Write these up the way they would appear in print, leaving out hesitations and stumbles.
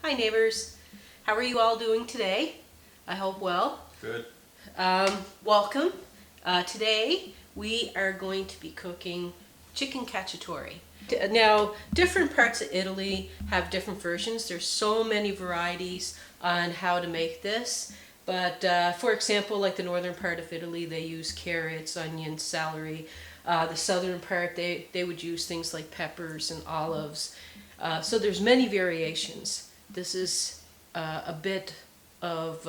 Hi neighbors, how are you all doing today? I hope well. Good. Welcome. Today we are going to be cooking chicken cacciatore. Now, different parts of Italy have different versions. There's so many varieties on how to make this. But for example, like the northern part of Italy, they use carrots, onions, celery. The southern part, they would use things like peppers and olives. So there's many variations. This is a bit of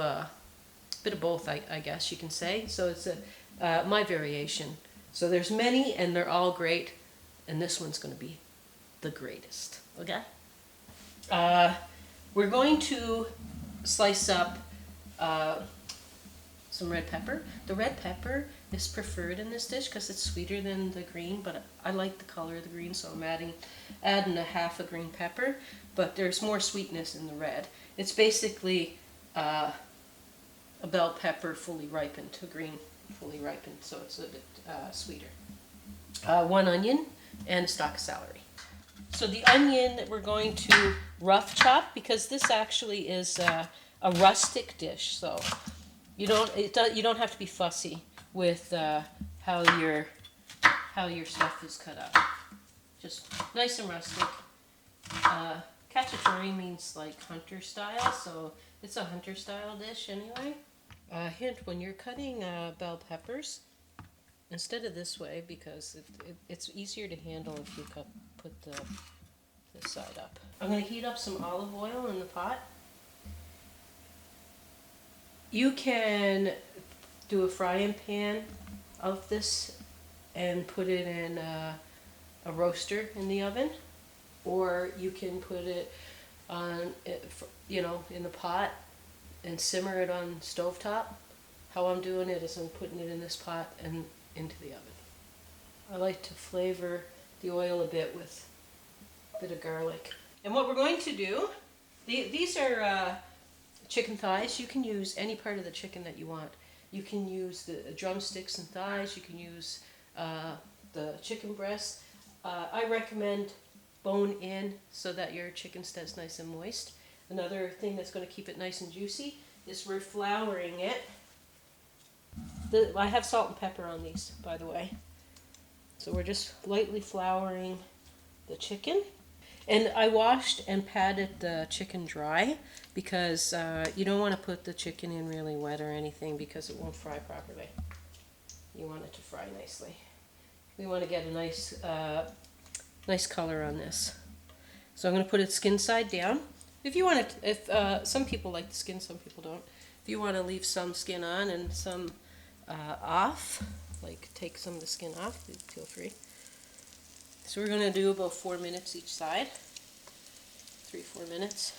both, I guess you can say. So it's my variation. So there's many, and they're all great, and this one's going to be the greatest. Okay. We're going to slice up some red pepper. The red pepper is preferred in this dish because it's sweeter than the green, but I like the color of the green, so I'm adding a half a green pepper, but there's more sweetness in the red. It's basically a bell pepper fully ripened to green fully ripened, so it's a bit sweeter. 1 onion and a stalk of celery. So the onion that we're going to rough chop, because this actually is a rustic dish, so you don't have to be fussy with how your stuff is cut up. Just nice and rustic. Cacciatore means like hunter style, so it's a hunter style dish anyway. Hint: when you're cutting bell peppers, instead of this way, because it's easier to handle if you put this side up. I'm going to heat up some olive oil in the pot. You can do a frying pan of this and put it in a roaster in the oven, or you can put it on, in the pot and simmer it on stovetop. How I'm doing it is I'm putting it in this pot and into the oven. I like to flavor the oil a bit with a bit of garlic. And what we're going to do, these are chicken thighs. You can use any part of the chicken that you want. You can use the drumsticks and thighs. You can use the chicken breast. I recommend bone in so that your chicken stays nice and moist. Another thing that's going to keep it nice and juicy is we're flouring it. I have salt and pepper on these, by the way. So we're just lightly flouring the chicken. And I washed and patted the chicken dry because you don't want to put the chicken in really wet or anything because it won't fry properly. You want it to fry nicely. We want to get a nice color on this. So I'm going to put it skin side down. If you want to, some people like the skin, some people don't. If you want to leave some skin on and some off, like take some of the skin off, feel free. So we're going to do about 4 minutes each side. 3-4 minutes.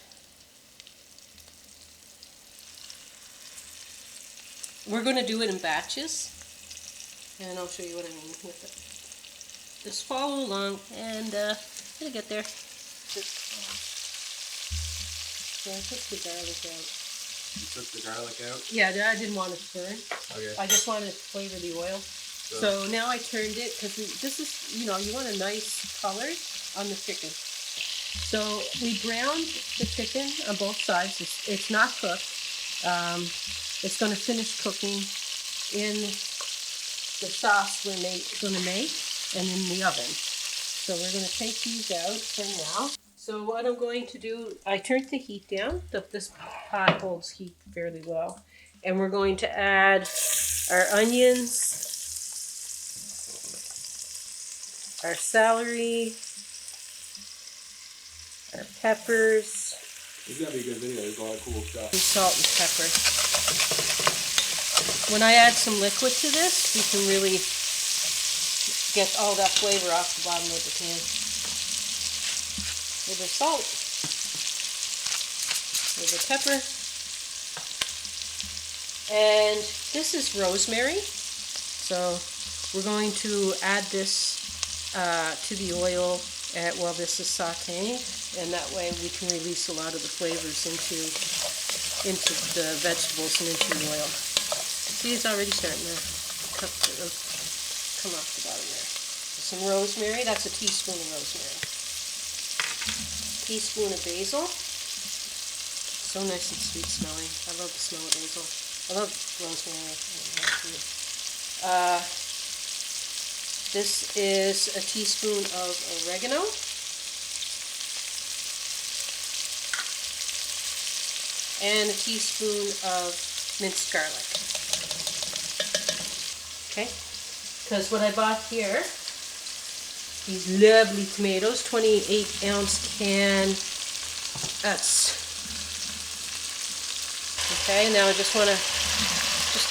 We're going to do it in batches, and I'll show you what I mean with it. Just follow along, and it'll get there. Yeah, I took the garlic out. You took the garlic out? Yeah, I didn't want it to burn. Okay. I just wanted to flavor the oil. So now I turned it, because this is, you want a nice color on the chicken. So we browned the chicken on both sides. It's not cooked. It's going to finish cooking in the sauce we're going to make and in the oven. So we're going to take these out for now. So what I'm going to do, I turned the heat down. This pot holds heat fairly well. And we're going to add our onions, our celery, our peppers. This is going to be a good video. There's a lot of cool stuff. And salt and pepper. When I add some liquid to this, you can really get all that flavor off the bottom of the pan. A little bit of salt, a little bit of pepper, and this is rosemary. So we're going to add this to the oil while this is sauteing, and that way we can release a lot of the flavors into the vegetables and into the oil. See, it's already starting to come off the bottom there. Some rosemary, that's a teaspoon of rosemary. Teaspoon of basil. So nice and sweet smelling. I love the smell of basil. I love rosemary. This is a teaspoon of oregano. And a teaspoon of minced garlic. Okay? Because what I bought here, these lovely tomatoes, 28-ounce can. That's okay. Now I just want to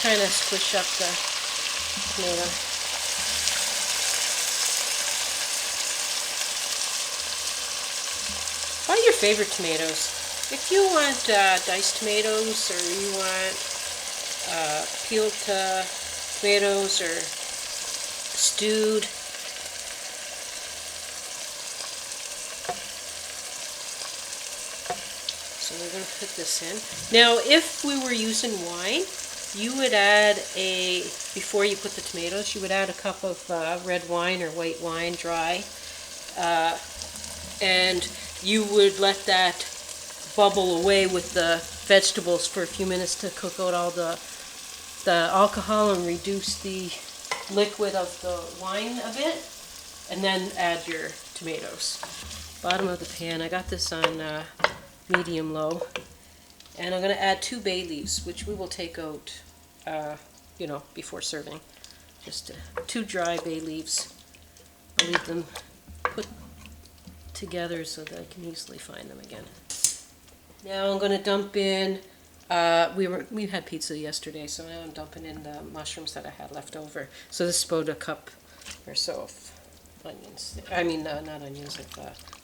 kind of squish up the tomato. Buy your favorite tomatoes. If you want diced tomatoes, or you want peeled tomatoes, or stewed. So we're going to put this in. Now, if we were using wine, you would add before you put the tomatoes, you would add a cup of red wine or white wine, dry, and you would let that bubble away with the vegetables for a few minutes to cook out all the alcohol and reduce the liquid of the wine a bit, and then add your tomatoes. Bottom of the pan, I got this on medium low, and I'm going to add 2 bay leaves, which we will take out before serving. Just 2 dry bay leaves. I'll leave them put together so that I can easily find them again. Now I'm going to dump in, we had pizza yesterday, so now I'm dumping in the mushrooms that I had left over. So this is about a cup or so of onions. I mean, not onions, of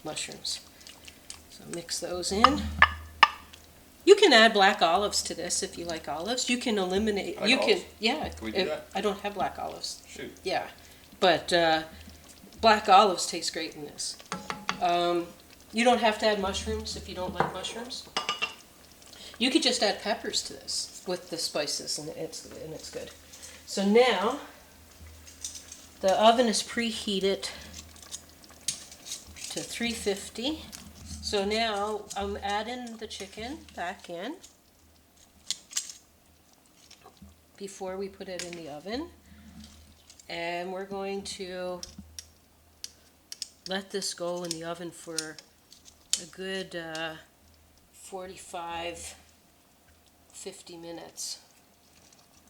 mushrooms. So mix those in. You can add black olives to this if you like olives. You can eliminate. Like olives? Yeah. Can we do that? I don't have black olives. Shoot. Yeah, but black olives taste great in this. You don't have to add mushrooms if you don't like mushrooms. You could just add peppers to this with the spices, and it's good. So now the oven is preheated to 350. So now I'm adding the chicken back in before we put it in the oven, and we're going to let this go in the oven for a good 45-50 minutes.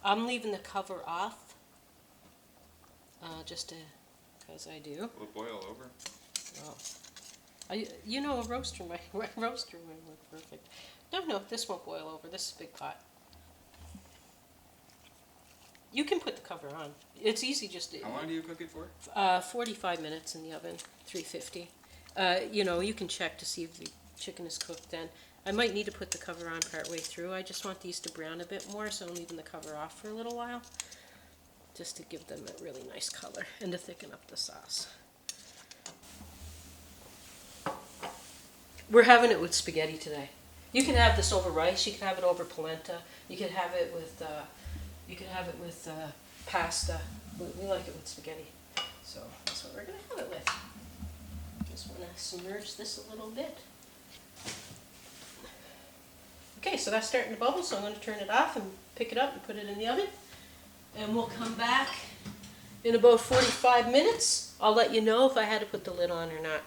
I'm leaving the cover off just because I do. Will it boil over? Well, a roaster would work perfect. No, this won't boil over. This is a big pot. You can put the cover on. It's easy just to... How long do you cook it for? 45 minutes in the oven, 350. You can check to see if the chicken is cooked then. I might need to put the cover on partway through. I just want these to brown a bit more, so I'm leaving the cover off for a little while, just to give them a really nice color and to thicken up the sauce. We're having it with spaghetti today. You can have this over rice. You can have it over polenta. You can have it with pasta. We like it with spaghetti, so that's what we're gonna have it with. Just want to submerge this a little bit. Okay, so that's starting to bubble, so I'm going to turn it off and pick it up and put it in the oven. And we'll come back in about 45 minutes. I'll let you know if I had to put the lid on or not.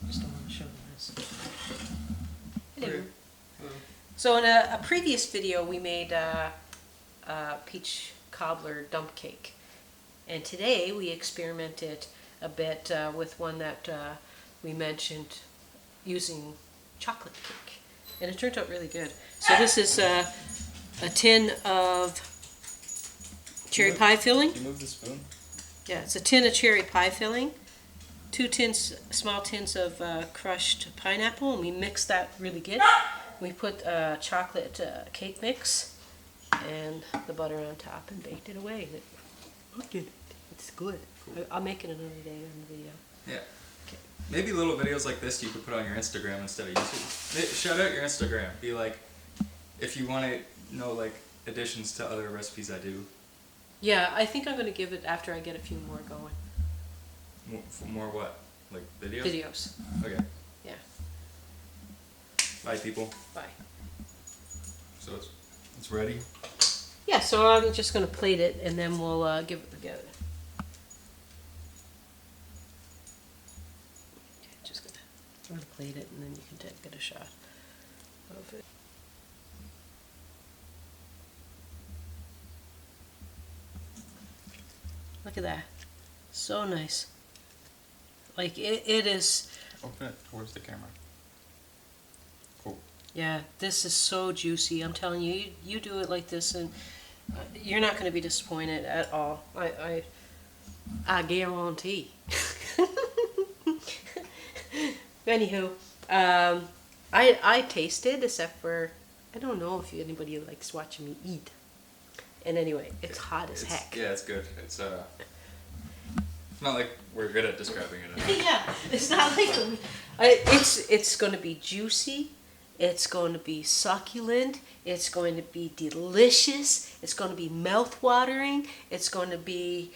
Just don't want to show them this. Hello. Hello. So in a previous video, we made peach cobbler dump cake. And today we experimented a bit with one that we mentioned using chocolate cake. And it turned out really good. So this is a tin of cherry pie filling. Can you move the spoon? Yeah, it's a tin of cherry pie filling. 2 small tins of crushed pineapple, and we mixed that really good. We put chocolate cake mix and the butter on top and baked it away. It's good. Cool. I'll make it another day on the video. Yeah. Okay. Maybe little videos like this you could put on your Instagram instead of YouTube. Shout out your Instagram. Be like, if you want to know like additions to other recipes I do. Yeah, I think I'm going to give it after I get a few more going. More what? Like videos? Videos. Okay. Yeah. Bye, people. Bye. So it's ready. Yeah, so I'm just going to plate it and then we'll give it together. Okay, just going to plate it and then you can get a shot of it. Look at that. So nice. Like it is. Open it towards the camera. Cool. Yeah, this is so juicy. I'm telling you, you do it like this and you're not going to be disappointed at all. I guarantee. Anywho, I tasted, except for I don't know if anybody likes watching me eat. And anyway, it's hot as heck. Yeah, it's good. It's not like we're good at describing it. Yeah, it's not like it's going to be juicy. It's going to be succulent. It's going to be delicious. It's going to be mouth-watering. It's going to be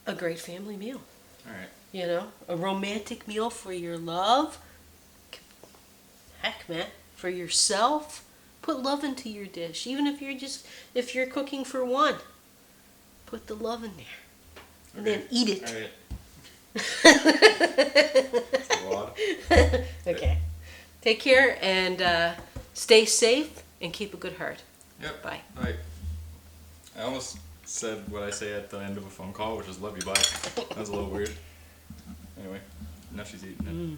a great family meal. All right. You know, a romantic meal for your love. Heck, man, for yourself. Put love into your dish, even if you're cooking for one. Put the love in there, and then eat it. All right. That's a lot. Okay. Take care and stay safe and keep a good heart. Yep. Bye. Bye. I almost said what I say at the end of a phone call, which is love you, bye. That was a little weird. Anyway, now she's eating it.